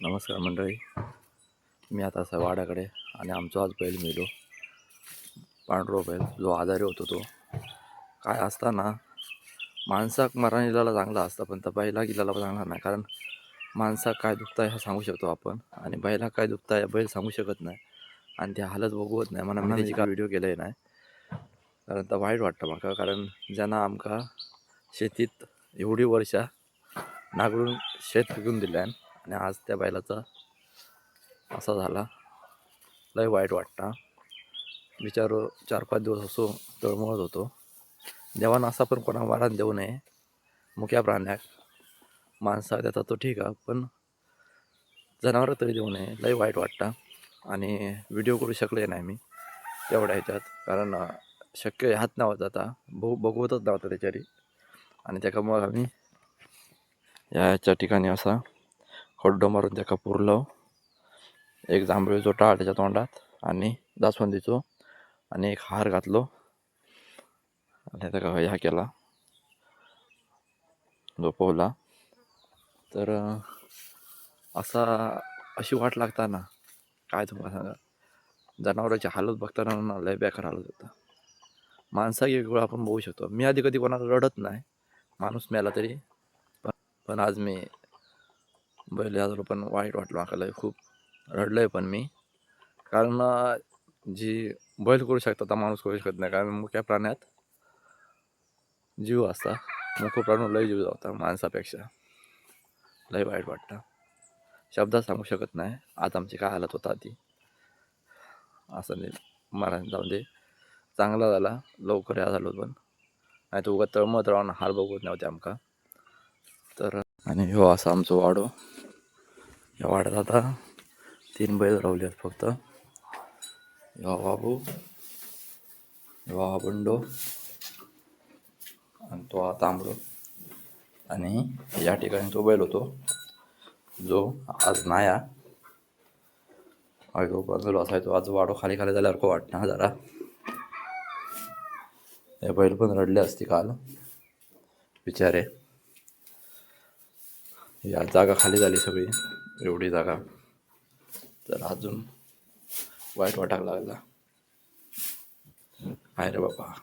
नमस्कार मंडळी, मी आता असं वाड्याकडे आणि आमचा आज बैल मिळलो पांढरो बैल जो आजारी होतो. तो काय असताना माणसाक मरण इलाला चांगला असतं, पण त्या बैला इलाला चांगला नाही. कारण माणसाक काय दुखतं आहे हे सांगू शकतो आपण, आणि बैला काय दुखतं आहे बैल सांगू शकत नाही. आणि ते हालत बघवत नाही म्हणून मी त्याची काय व्हिडिओ केले नाही. कारण तर वाईट वाटतं मला, कारण ज्यांना आमका शेतीत एवढी वर्षा नागरून शेत पिकून दिलं आहे आणि आज त्या बैलाचा असा झाला. लय वाईट वाटतं. विचारू 4-5 दिवस असो तळमळत होतो. देवानं असा पण कोणा मरण देऊ नये. मुक्या प्राण्याक माणसा देतात तो ठीक आहे, पण जनावरं तरी देऊ नये. लय वाईट वाटतं. आणि व्हिडिओ करू शकले नाही मी तेवढ्या ह्याच्यात, कारण शक्य हात नव्हता आता बघवतच नव्हता त्याच्यारी. आणि त्याच्यामुळे आम्ही याच्या ठिकाणी असा खड्डो मारून त्याका पुरलो. एक जांभळीचो टाळ त्याच्या तोंडात आणि जास्वंदीचो आणि एक हार घातलो आणि त्याका ह्या केला, झोपवला. तर अशी वाट लागताना काय तुम्हाला सांगा, जनावरांची हालत बघताना लय बेकार हालत होता. माणसाही एक वेळ आपण बघू शकतो. मी आधी कधी कोणाला रडत नाही, माणूस मेला तरी, पण आज मी बैल झालो पण वाईट वाटलं मला. लय खूप रडलंय पण मी, कारण जी बैल करू शकतात माणूस करू शकत नाही. कारण मुक्या प्राण्यात जीव असता, मुख्य प्राणू लय जीव जाता माणसापेक्षा. लय वाईट वाटतं, शब्दात सांगू शकत नाही आज आमची काय हालत होता आधी. असं नाही मरण जाऊन दे, चांगला झाला लवकर या झालो. पण नाही तर उगाच तळमत राहून हाल बघत नव्हते आमका. तर आणि हो असं आमचं वाडो. या वाड्यात आता 3 बैल रावले आहेत फक्त. या बाबू, या बंडो आणि तो हा तांबडो. आणि या ठिकाणी तो बैल होतो जो आज नाया बाजूला असायचो. आज वाडो खाली खाली झाल्यावर को वाटणार जरा. हे बैल पण रडले असते काल बिचारे. या जागा खाली झाली सगळी, एवढी जागा. तर अजून वाईट वाटायला लागला. काय रे बाबा.